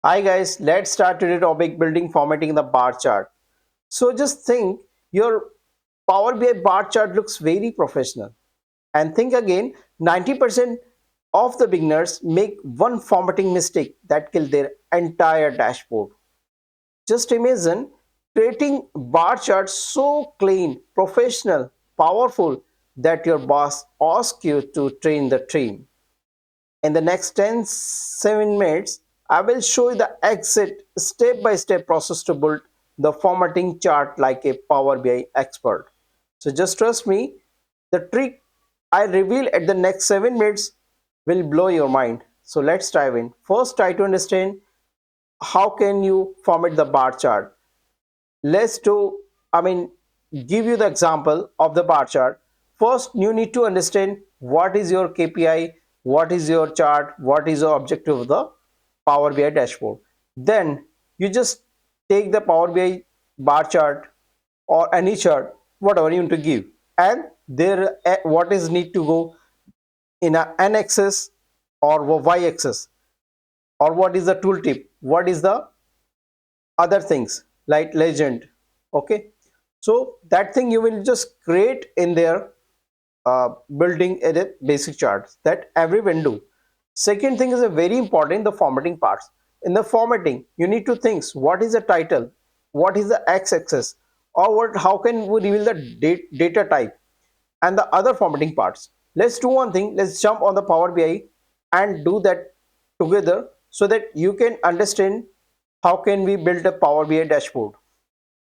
Hi guys, let's start today's topic building formatting the bar chart. So just think your Power BI bar chart looks very professional. And think again, 90% of the beginners make one formatting mistake that kill their entire dashboard. Just imagine creating bar charts so clean, professional, powerful that your boss asks you to train the team. In the next 7 minutes, I will show you the exit step-by-step process to build the formatting chart like a Power BI expert. So just trust me, the trick I reveal at the next 7 minutes will blow your mind. So let's dive in. First, try to understand how can you format the bar chart. Let's do, I mean, give you the example of the bar chart. First, you need to understand what is your KPI, what is your chart, what is your objective of the Power BI dashboard. Then you just take the Power BI bar chart or any chart, whatever you want to give, and there what is need to go in a n axis or y axis, or what is the tooltip, what is the other things like legend. Okay, so that thing you will just create in their building a basic charts that everyone do. Second thing is a very important, the formatting parts. In the formatting you need to think what is the title, what is the x-axis, or what, how can we reveal the data type and the other formatting parts. Let's do one thing, let's jump on the Power BI and do that together so that you can understand how can we build a Power BI dashboard.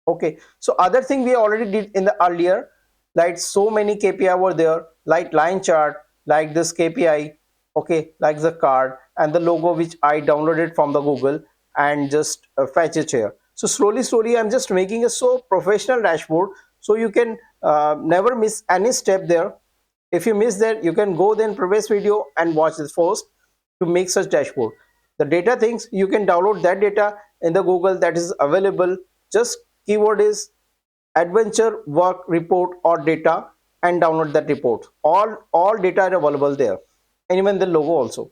Okay, so other thing we already did in the earlier, like so many KPI were there, like line chart, like this KPI, okay, like the card and the logo which I downloaded from the Google and just fetch it here. So slowly I'm just making a so professional dashboard so you can never miss any step there. If you miss that, you can go then previous video and watch this first to make such dashboard. The data things you can download that data in the Google, that is available. Just keyword is adventure work report or data and download that report. All data are available there, and even the logo also.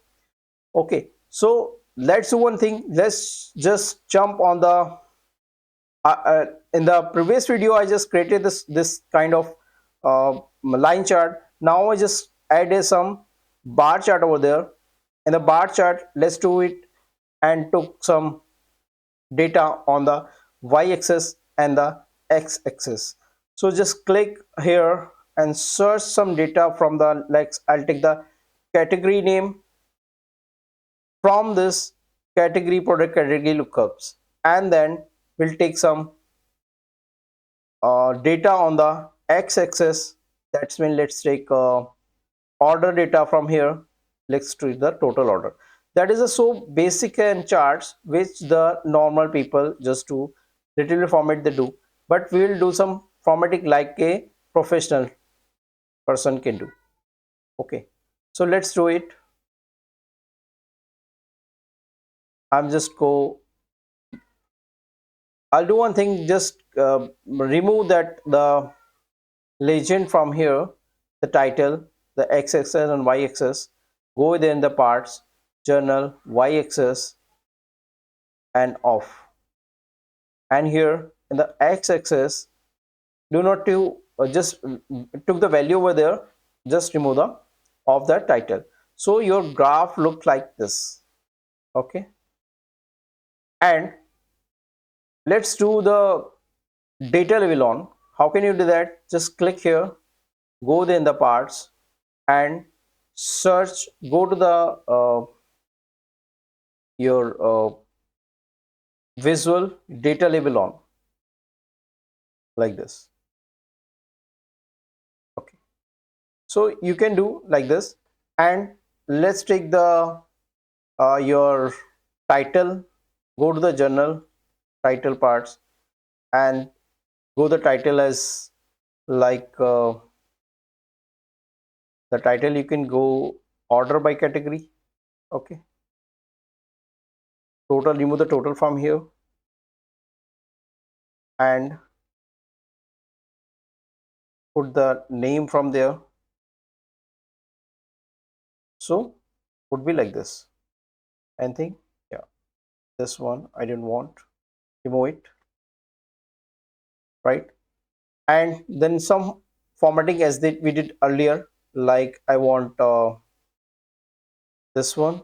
Okay, so let's do one thing, let's just jump on the in the previous video I just created this kind of line chart. Now I just added some bar chart over there. In the bar chart, let's do it and took some data on the y-axis and the x-axis. So just click here and search some data from the, like I'll take the category name from this category, product category lookups, and then we'll take some data on the x-axis. That's when let's take order data from here. Let's do the total order. That is a so basic and charts which the normal people just do little bit format they do, but we will do some formatting like a professional person can do. Okay, so let's do it. I'm just go, I'll do one thing, just remove that the legend from here, the title, the x-axis and y-axis, go within the parts, journal, y-axis and off. And here in the x-axis, do not to just took the value over there, just remove the of the title. So your graph look like this. Okay, and let's do the data level on. How can you do that? Just click here, go in the parts and search, go to the your visual data label on, like this. Okay, so you can do like this. And let's take the your title, go to the journal title parts and go the title as like the title you can go order by category. Okay, total, remove the total from here and put the name from there. So would be like this, I think. Yeah, This one I didn't want, remove it, right? And then some formatting as we did earlier, like I want this one,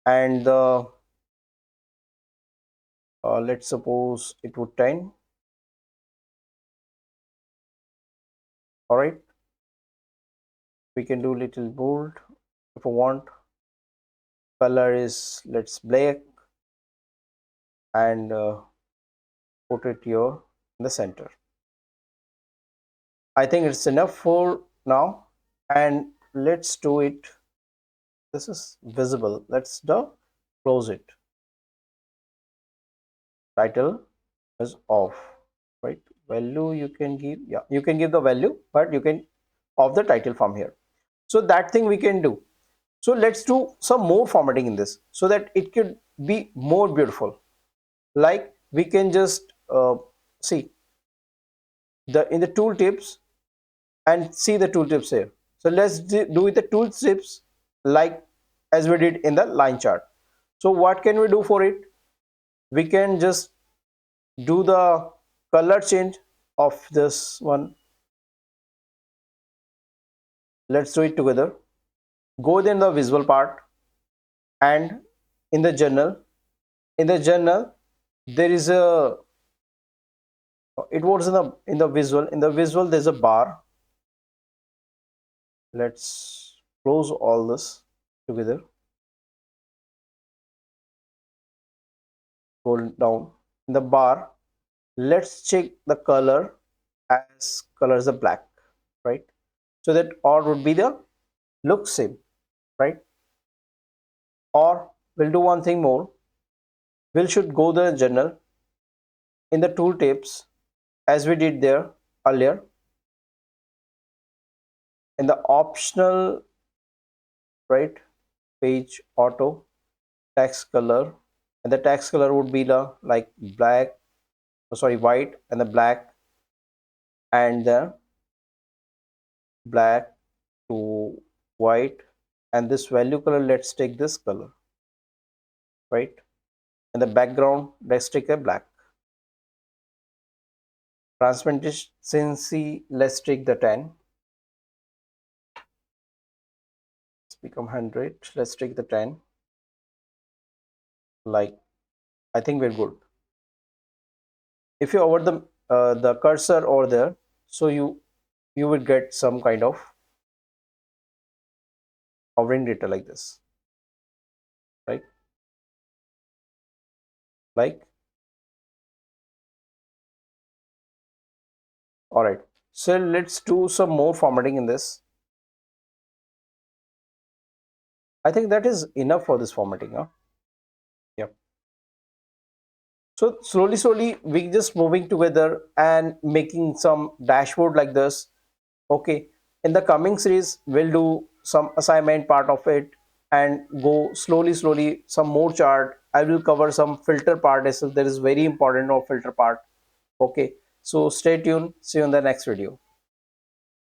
and the let's suppose it would 10. All right, we can do little bold if I want. Color is, let's black, and put it here in the center. I think it's enough for now, and let's do it. This is visible. Let's close it. Title is off, right? Value you can give, yeah, you can give the value, but you can off the title from here. So that thing we can do. So let's do some more formatting in this so that it could be more beautiful. Like we can just see the in the tooltips and see the tooltips here. So let's do with the tooltips like as we did in the line chart. So what can we do for it? We can just do the color change of this one. Let's do it together. Go in the visual part, and in the journal, there is a, it was in the visual there's a bar. Let's close all this together. Go down in the bar. Let's check the color as color is a black, right? So that or would be the look same, right? Or we'll do one thing more. We should go the journal in the tooltips as we did there earlier. In the optional, right, page auto text color, and the text color would be the like black, oh, sorry, white, and the black, and the black to white, and this value color, let's take this color, right? And the background, let's take a black. Transparency, let's take the 10. It's become 100. Let's take the 10. Like, I think we're good. If you over the cursor over there, so you would get some kind of hovering data like this, right? Like, all right. So let's do some more formatting in this. I think that is enough for this formatting, huh? Yep. So slowly we just moving together and making some dashboard like this. Okay. In the coming series, we'll do some assignment part of it and go slowly some more chart. I will cover some filter part as well. That is very important of filter part. Okay. So stay tuned. See you in the next video.